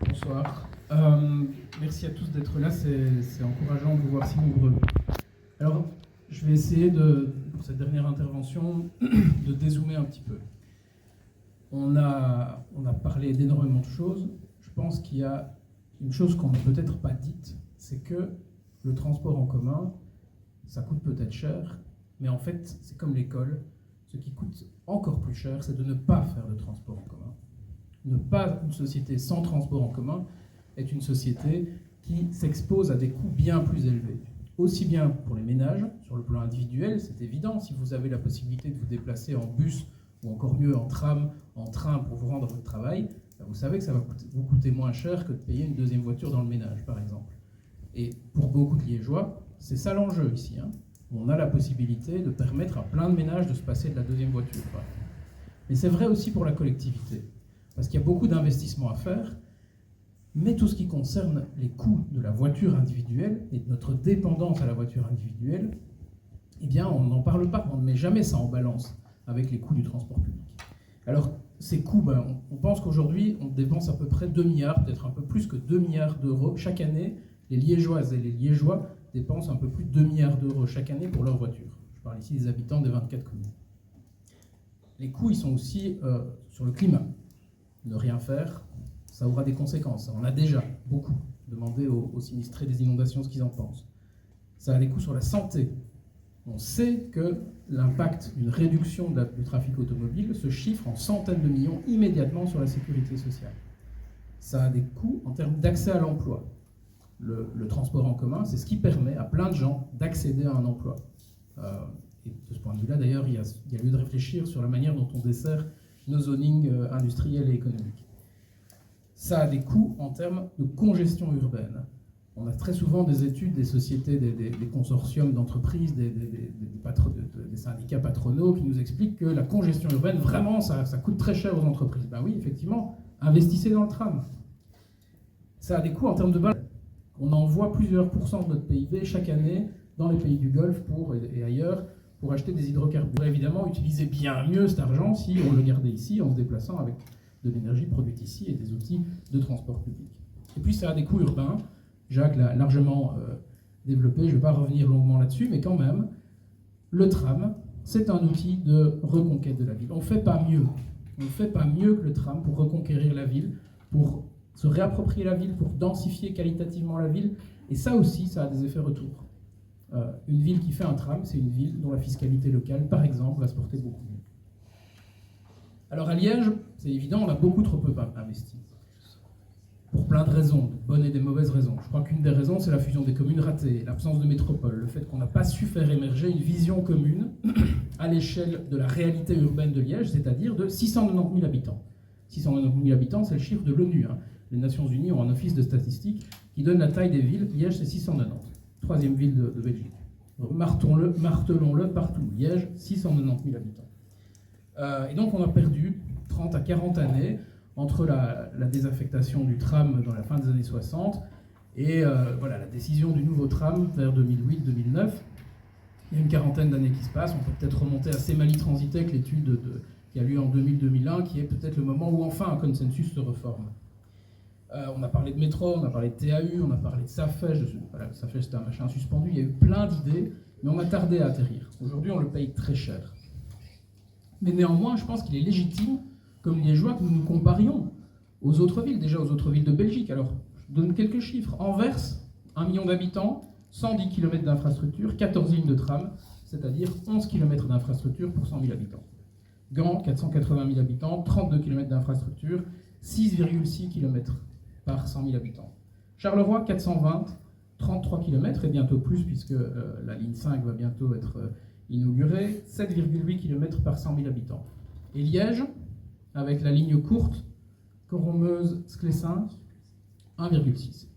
Bonsoir. Merci à tous d'être là, c'est encourageant de vous voir si nombreux. Alors, je vais essayer, pour cette dernière intervention, de dézoomer un petit peu. On a parlé d'énormément de choses. Je pense qu'il y a une chose qu'on n'a peut-être pas dite, c'est que le transport en commun, ça coûte peut-être cher, mais en fait, c'est comme l'école. Ce qui coûte encore plus cher, c'est de ne pas faire de transport en commun. Une société sans transport en commun est une société qui s'expose à des coûts bien plus élevés. Aussi bien pour les ménages, sur le plan individuel, c'est évident, si vous avez la possibilité de vous déplacer en bus ou encore mieux en tram, en train pour vous rendre à votre travail, vous savez que ça va vous coûter moins cher que de payer une deuxième voiture dans le ménage, par exemple. Et pour beaucoup de Liégeois, c'est ça l'enjeu ici. On a la possibilité de permettre à plein de ménages de se passer de la deuxième voiture. Mais c'est vrai aussi pour la collectivité, parce qu'il y a beaucoup d'investissements à faire, mais tout ce qui concerne les coûts de la voiture individuelle et de notre dépendance à la voiture individuelle, eh bien, on n'en parle pas, on ne met jamais ça en balance avec les coûts du transport public. Alors, ces coûts, on pense qu'aujourd'hui, on dépense à peu près 2 milliards, peut-être un peu plus que 2 milliards d'euros. Chaque année, les Liégeoises et les Liégeois dépensent un peu plus de 2 milliards d'euros chaque année pour leur voiture. Je parle ici des habitants des 24 communes. Les coûts, ils sont aussi sur le climat. Ne rien faire, ça aura des conséquences. On a déjà beaucoup demandé aux sinistrés des inondations ce qu'ils en pensent. Ça a des coûts sur la santé. On sait que l'impact d'une réduction du trafic automobile se chiffre en centaines de millions immédiatement sur la sécurité sociale. Ça a des coûts en termes d'accès à l'emploi. Le transport en commun, c'est ce qui permet à plein de gens d'accéder à un emploi. Et de ce point de vue-là, d'ailleurs, il y a lieu de réfléchir sur la manière dont on dessert nos zonings industriels et économiques. Ça a des coûts en termes de congestion urbaine. On a très souvent des études des sociétés, des consortiums d'entreprises, des syndicats patronaux qui nous expliquent que la congestion urbaine, vraiment, ça coûte très cher aux entreprises. Ben oui, effectivement, investissez dans le tram. Ça a des coûts en termes de balles. On envoie plusieurs pourcents de notre PIB chaque année dans les pays du Golfe et ailleurs pour acheter des hydrocarbures. Évidemment, utiliser bien mieux cet argent si on le gardait ici en se déplaçant avec de l'énergie produite ici et des outils de transport public. Et puis ça a des coûts urbains. Jacques l'a largement développé, je ne vais pas revenir longuement là-dessus, mais quand même, le tram, c'est un outil de reconquête de la ville. On ne fait pas mieux. On ne fait pas mieux que le tram pour reconquérir la ville, pour se réapproprier la ville, pour densifier qualitativement la ville. Et ça aussi, ça a des effets retours. Une ville qui fait un tram, c'est une ville dont la fiscalité locale, par exemple, va se porter beaucoup mieux. Alors à Liège, c'est évident, on a beaucoup trop peu investi. Pour plein de raisons, de bonnes et de mauvaises raisons. Je crois qu'une des raisons, c'est la fusion des communes ratées, l'absence de métropole, le fait qu'on n'a pas su faire émerger une vision commune à l'échelle de la réalité urbaine de Liège, c'est-à-dire de 690 000 habitants. 690 000 habitants, c'est le chiffre de l'ONU. Les Nations Unies ont un office de statistiques qui donne la taille des villes. Liège, c'est 690. Troisième ville de Belgique. Martelons-le partout. Liège, 690 000 habitants. Et donc on a perdu 30 à 40 années entre la désaffectation du tram dans la fin des années 60 et la décision du nouveau tram vers 2008-2009. Il y a une quarantaine d'années qui se passent. On peut peut-être remonter à Semali Transitec, l'étude qui a lieu en 2000-2001, qui est peut-être le moment où enfin un consensus se reforme. On a parlé de métro, on a parlé de TAU, on a parlé de Safège. Safège, c'était un machin suspendu. Il y a eu plein d'idées, mais on a tardé à atterrir. Aujourd'hui, on le paye très cher. Mais néanmoins, je pense qu'il est légitime, comme Liégeois, que nous nous comparions aux autres villes, déjà aux autres villes de Belgique. Alors, je donne quelques chiffres. Anvers, 1 million d'habitants, 110 km d'infrastructure, 14 lignes de tram, c'est-à-dire 11 km d'infrastructure pour 100 000 habitants. Gand, 480 000 habitants, 32 km d'infrastructure, 6,6 km par 100 000 habitants. Charleroi, 420, 33 km, et bientôt plus, puisque la ligne 5 va bientôt être inaugurée, 7,8 km par 100 000 habitants. Et Liège, avec la ligne courte, Coron-Meuse-Sclessin, 1,6.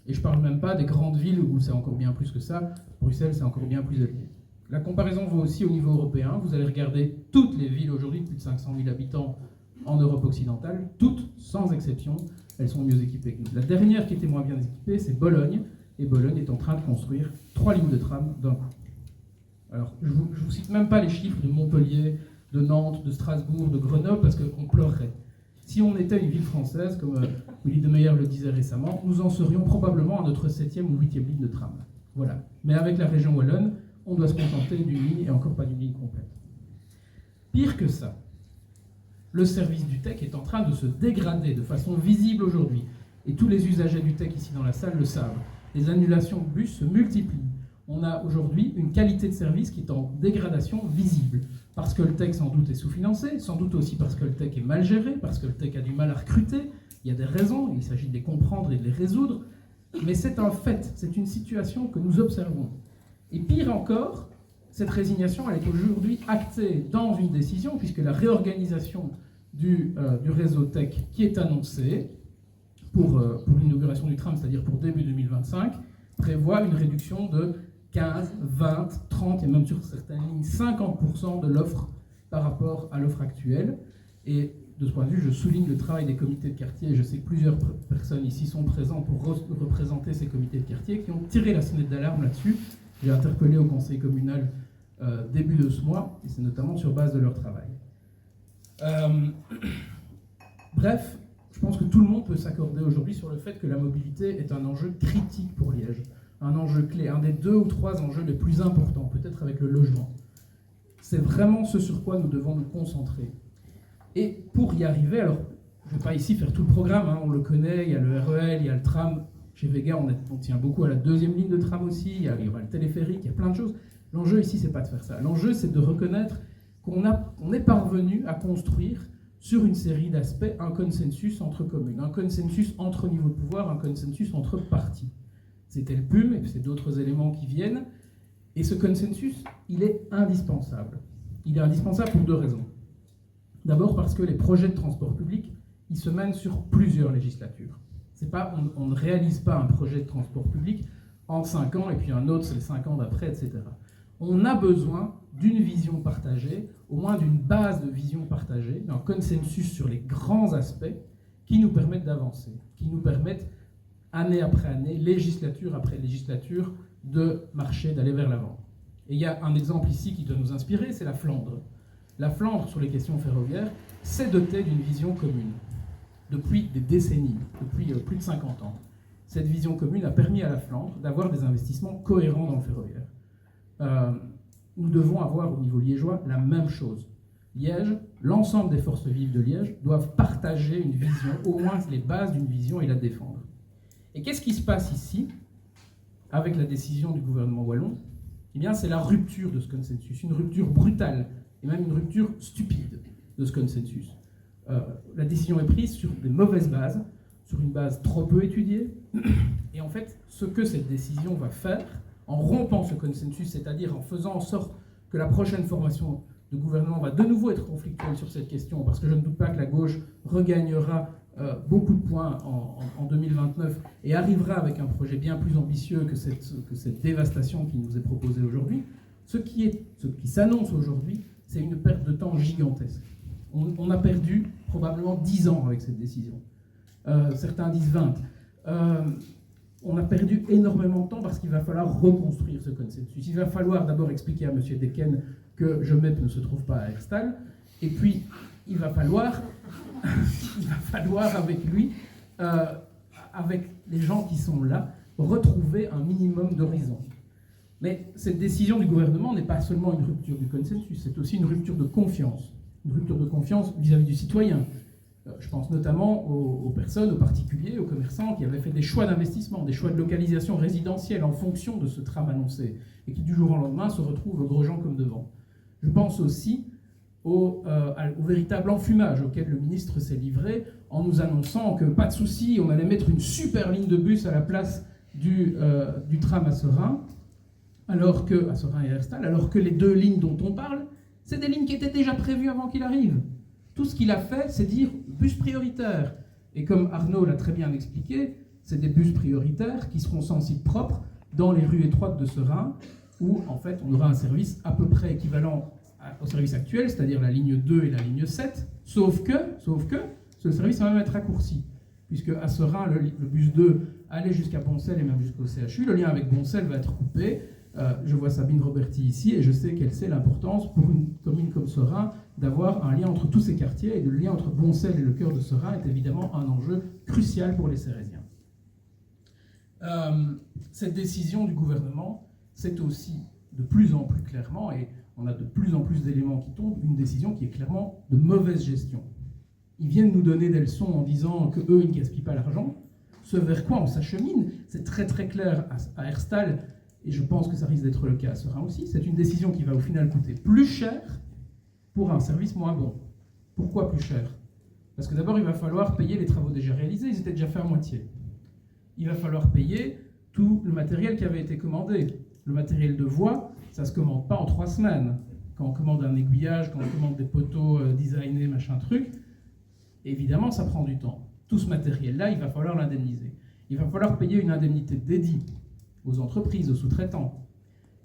Et je ne parle même pas des grandes villes où c'est encore bien plus que ça. Bruxelles, c'est encore bien plus élevé. La comparaison vaut aussi au niveau européen. Vous allez regarder toutes les villes aujourd'hui de plus de 500 000 habitants en Europe occidentale, toutes, sans exception, elles sont mieux équipées que nous. La dernière qui était moins bien équipée, c'est Bologne. Et Bologne est en train de construire 3 lignes de tram d'un coup. Alors, je vous cite même pas les chiffres de Montpellier, de Nantes, de Strasbourg, de Grenoble, parce qu'on pleurerait. Si on était une ville française, comme Willy Demeyer le disait récemment, nous en serions probablement à notre 7e ou 8e ligne de tram. Voilà. Mais avec la région wallonne, on doit se contenter d'une ligne et encore pas d'une ligne complète. Pire que ça, le service du TEC est en train de se dégrader de façon visible aujourd'hui. Et tous les usagers du TEC ici dans la salle le savent. Les annulations de bus se multiplient. On a aujourd'hui une qualité de service qui est en dégradation visible. Parce que le TEC sans doute est sous-financé, sans doute aussi parce que le TEC est mal géré, parce que le TEC a du mal à recruter. Il y a des raisons, il s'agit de les comprendre et de les résoudre. Mais c'est un fait, c'est une situation que nous observons. Et pire encore, cette résignation, elle est aujourd'hui actée dans une décision, puisque la réorganisation du réseau TEC qui est annoncée pour l'inauguration du tram, c'est-à-dire pour début 2025, prévoit une réduction de 15, 20, 30 et même sur certaines lignes 50% de l'offre par rapport à l'offre actuelle. Et de ce point de vue, je souligne le travail des comités de quartier. Je sais que plusieurs personnes ici sont présentes pour représenter ces comités de quartier qui ont tiré la sonnette d'alarme là-dessus. J'ai interpellé au conseil communal début de ce mois, et c'est notamment sur base de leur travail. Bref, je pense que tout le monde peut s'accorder aujourd'hui sur le fait que la mobilité est un enjeu critique pour Liège, un enjeu clé, un des 2 ou 3 enjeux les plus importants, peut-être avec le logement. C'est vraiment ce sur quoi nous devons nous concentrer. Et pour y arriver, alors je ne vais pas ici faire tout le programme, hein, on le connaît, il y a le REL, il y a le tram. Chez Vega, on tient beaucoup à la 2e ligne de tram aussi, il y aura le téléphérique, il y a plein de choses. L'enjeu ici, c'est pas de faire ça. L'enjeu, c'est de reconnaître qu'on est parvenu à construire sur une série d'aspects un consensus entre communes, un consensus entre niveaux de pouvoir, un consensus entre partis. C'était le PUM, et c'est d'autres éléments qui viennent. Et ce consensus, il est indispensable. Il est indispensable pour 2 raisons. D'abord parce que les projets de transport public, ils se mènent sur plusieurs législatures. On ne réalise pas un projet de transport public en 5 ans, et puis un autre, c'est les 5 ans d'après, etc. On a besoin d'une vision partagée, au moins d'une base de vision partagée, d'un consensus sur les grands aspects qui nous permettent d'avancer, qui nous permettent, année après année, législature après législature, de marcher, d'aller vers l'avant. Et il y a un exemple ici qui doit nous inspirer, c'est la Flandre. La Flandre, sur les questions ferroviaires, s'est dotée d'une vision commune depuis des décennies, depuis plus de 50 ans. Cette vision commune a permis à la Flandre d'avoir des investissements cohérents dans le ferroviaire. Nous devons avoir au niveau liégeois la même chose. Liège, l'ensemble des forces vives de Liège doivent partager une vision, au moins les bases d'une vision et la défendre. Et qu'est-ce qui se passe ici, avec la décision du gouvernement wallon? Eh bien, c'est la rupture de ce consensus, une rupture brutale, et même une rupture stupide de ce consensus. La décision est prise sur des mauvaises bases, sur une base trop peu étudiée, et en fait, ce que cette décision va faire, en rompant ce consensus, c'est-à-dire en faisant en sorte que la prochaine formation de gouvernement va de nouveau être conflictuelle sur cette question, parce que je ne doute pas que la gauche regagnera beaucoup de points en 2029 et arrivera avec un projet bien plus ambitieux que cette dévastation qui nous est proposée aujourd'hui. Ce qui s'annonce aujourd'hui, c'est une perte de temps gigantesque. On a perdu probablement 10 ans avec cette décision. Certains disent 20. On a perdu énormément de temps parce qu'il va falloir reconstruire ce consensus. Il va falloir d'abord expliquer à M. Decken que Jemep ne se trouve pas à Herstal, et puis il va falloir avec lui, avec les gens qui sont là, retrouver un minimum d'horizon. Mais cette décision du gouvernement n'est pas seulement une rupture du consensus, c'est aussi une rupture de confiance vis-à-vis du citoyen. Je pense notamment aux personnes, aux particuliers, aux commerçants qui avaient fait des choix d'investissement, des choix de localisation résidentielle en fonction de ce tram annoncé, et qui du jour au lendemain se retrouvent gros gens comme devant. Je pense aussi au véritable enfumage auquel le ministre s'est livré en nous annonçant que pas de souci, on allait mettre une super ligne de bus à la place du tram à Seraing, à Seraing et Herstal, alors que les 2 lignes dont on parle, c'est des lignes qui étaient déjà prévues avant qu'il arrive. Tout ce qu'il a fait, c'est dire bus prioritaire. Et comme Arnaud l'a très bien expliqué, c'est des bus prioritaires qui seront sans site propre dans les rues étroites de Seraing, où en fait on aura un service à peu près équivalent au service actuel, c'est-à-dire la ligne 2 et la ligne 7, sauf que ce service va même être raccourci, puisque à Seraing, le bus 2 allait jusqu'à Boncel et même jusqu'au CHU, le lien avec Boncel va être coupé, Je vois Sabine Roberti ici et je sais qu'elle sait l'importance pour une commune comme Seraing d'avoir un lien entre tous ces quartiers, et le lien entre Boncel et le cœur de Seraing est évidemment un enjeu crucial pour les Cérésiens. Cette décision du gouvernement, c'est aussi de plus en plus clairement, et on a de plus en plus d'éléments qui tombent, une décision qui est clairement de mauvaise gestion. Ils viennent nous donner des leçons en disant qu'eux, ils ne gaspillent pas l'argent. Ce vers quoi on s'achemine, c'est très très clair à Herstal, et je pense que ça risque d'être le cas à Seraing aussi. C'est une décision qui va au final coûter plus cher pour un service moins bon. Pourquoi plus cher? Parce que d'abord, il va falloir payer les travaux déjà réalisés, ils étaient déjà faits à moitié. Il va falloir payer tout le matériel qui avait été commandé. Le matériel de voie, ça ne se commande pas en 3 semaines. Quand on commande un aiguillage, quand on commande des poteaux designés, machin truc, évidemment, ça prend du temps. Tout ce matériel-là, il va falloir l'indemniser. Il va falloir payer une indemnité dédiée aux entreprises, aux sous-traitants.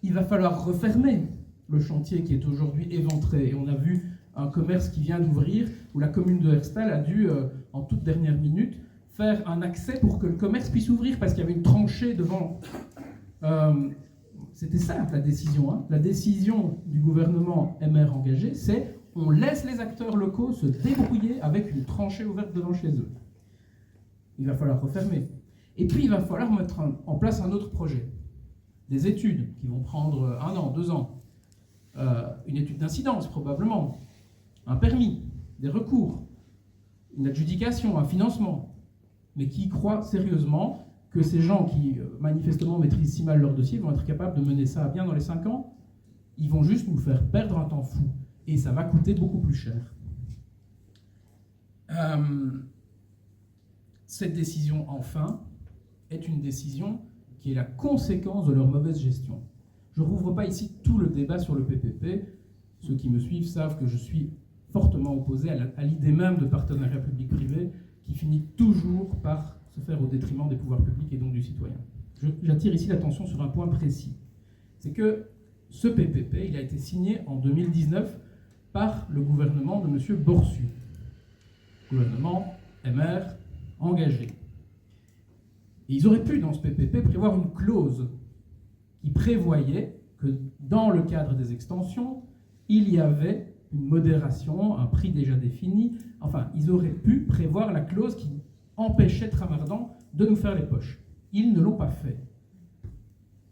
Il va falloir refermer le chantier qui est aujourd'hui éventré. Et on a vu un commerce qui vient d'ouvrir, où la commune de Herstal a dû, en toute dernière minute, faire un accès pour que le commerce puisse ouvrir, parce qu'il y avait une tranchée devant. C'était ça, la décision. Hein. La décision du gouvernement MR engagé, c'est on laisse les acteurs locaux se débrouiller avec une tranchée ouverte devant chez eux. Il va falloir refermer. Et puis, il va falloir mettre en place un autre projet. Des études qui vont prendre 1 an, 2 ans. Une étude d'incidence, probablement. Un permis, des recours, une adjudication, un financement. Mais qui croient sérieusement que ces gens qui, manifestement, maîtrisent si mal leur dossier vont être capables de mener ça à bien dans les 5 ans? Ils vont juste nous faire perdre un temps fou. Et ça va coûter beaucoup plus cher. Cette décision, enfin, est une décision qui est la conséquence de leur mauvaise gestion. Je ne rouvre pas ici tout le débat sur le PPP. Ceux qui me suivent savent que je suis fortement opposé à l'idée même de partenariat public-privé qui finit toujours par se faire au détriment des pouvoirs publics et donc du citoyen. J'attire ici l'attention sur un point précis. C'est que ce PPP, il a été signé en 2019 par le gouvernement de M. Borsu. Gouvernement MR engagé. Et ils auraient pu, dans ce PPP, prévoir une clause qui prévoyait que dans le cadre des extensions, il y avait une modération, un prix déjà défini. Enfin, ils auraient pu prévoir la clause qui empêchait Tramardant de nous faire les poches. Ils ne l'ont pas fait.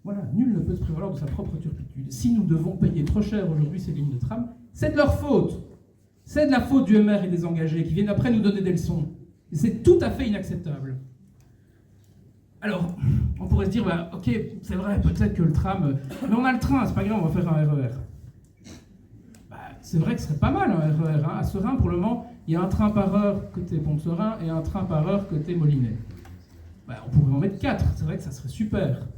Voilà, nul ne peut se prévaloir de sa propre turpitude. Si nous devons payer trop cher aujourd'hui ces lignes de tram, c'est de leur faute. C'est de la faute du MR et des engagés qui viennent après nous donner des leçons. Et c'est tout à fait inacceptable. Alors, on pourrait se dire, bah, ok, c'est vrai, peut-être que le tram... Mais on a le train, c'est pas grave, on va faire un RER. Bah, c'est vrai que ce serait pas mal un RER. Hein. À Seraing, pour le moment, il y a un train par heure côté Pont-de-Seraing et un train par heure côté Molinet. Bah, on pourrait en mettre 4, c'est vrai que ça serait super.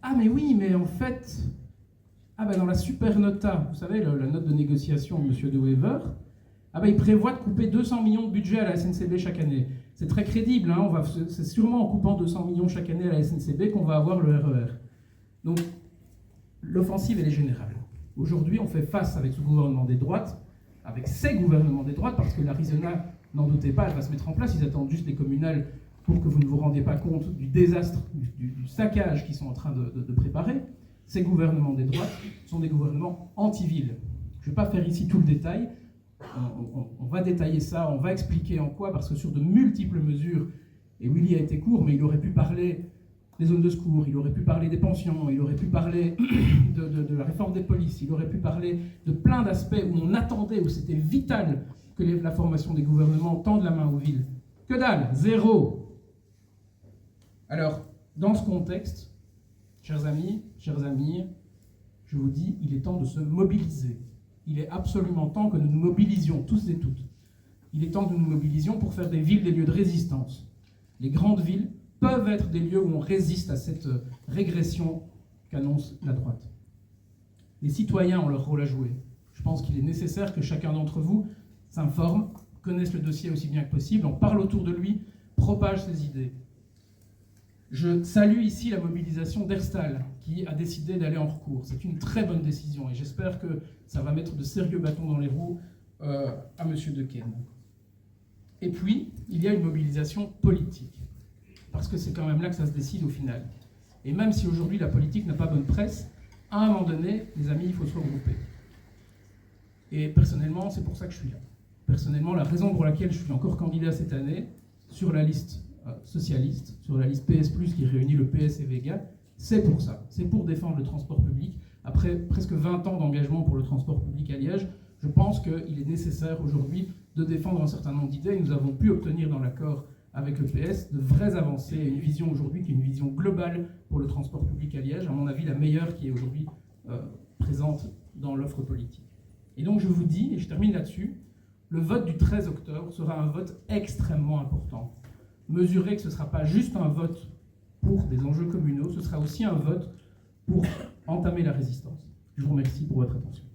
Ah mais oui, mais en fait... Ah bah dans la super nota, vous savez, la note de négociation de M. De Wever, ah bah il prévoit de couper 200 millions de budget à la SNCB chaque année. C'est très crédible, hein, c'est sûrement en coupant 200 millions chaque année à la SNCB qu'on va avoir le RER. Donc, l'offensive, elle est générale. Aujourd'hui, on fait face avec ce gouvernement des droites, avec ces gouvernements des droites, parce que l'Arizona, n'en doutez pas, elle va se mettre en place, ils attendent juste les communales pour que vous ne vous rendiez pas compte du désastre, du saccage qu'ils sont en train de préparer. Ces gouvernements des droites sont des gouvernements anti-villes. Je ne vais pas faire ici tout le détail, on va détailler ça, on va expliquer en quoi, parce que sur de multiples mesures, et Willy a été court, mais il aurait pu parler des zones de secours, il aurait pu parler des pensions, il aurait pu parler de la réforme des polices, il aurait pu parler de plein d'aspects où on attendait, où c'était vital que la formation des gouvernements tende la main aux villes. Que dalle, zéro. Alors, dans ce contexte, chers amis, je vous dis, il est temps de se mobiliser. Il est absolument temps que nous nous mobilisions, tous et toutes. Il est temps que nous nous mobilisions pour faire des villes des lieux de résistance. Les grandes villes peuvent être des lieux où on résiste à cette régression qu'annonce la droite. Les citoyens ont leur rôle à jouer. Je pense qu'il est nécessaire que chacun d'entre vous s'informe, connaisse le dossier aussi bien que possible, en parle autour de lui, propage ses idées. Je salue ici la mobilisation d'Herstal, qui a décidé d'aller en recours. C'est une très bonne décision et j'espère que ça va mettre de sérieux bâtons dans les roues à M. Dequesne. Et puis, il y a une mobilisation politique, parce que c'est quand même là que ça se décide au final. Et même si aujourd'hui la politique n'a pas bonne presse, à un moment donné, les amis, il faut se regrouper. Et personnellement, c'est pour ça que je suis là. Personnellement, la raison pour laquelle je suis encore candidat cette année, sur la liste socialiste, sur la liste PS+, qui réunit le PS et Vega, c'est pour ça. C'est pour défendre le transport public. Après presque 20 ans d'engagement pour le transport public à Liège, je pense qu'il est nécessaire aujourd'hui de défendre un certain nombre d'idées. Nous avons pu obtenir dans l'accord avec le PS de vraies avancées et une vision aujourd'hui qui est une vision globale pour le transport public à Liège, à mon avis la meilleure qui est aujourd'hui présente dans l'offre politique. Et donc je vous dis, et je termine là-dessus, le vote du 13 octobre sera un vote extrêmement important. Mesurez que ce ne sera pas juste un vote pour des enjeux communaux, ce sera aussi un vote pour entamer la résistance. Je vous remercie pour votre attention.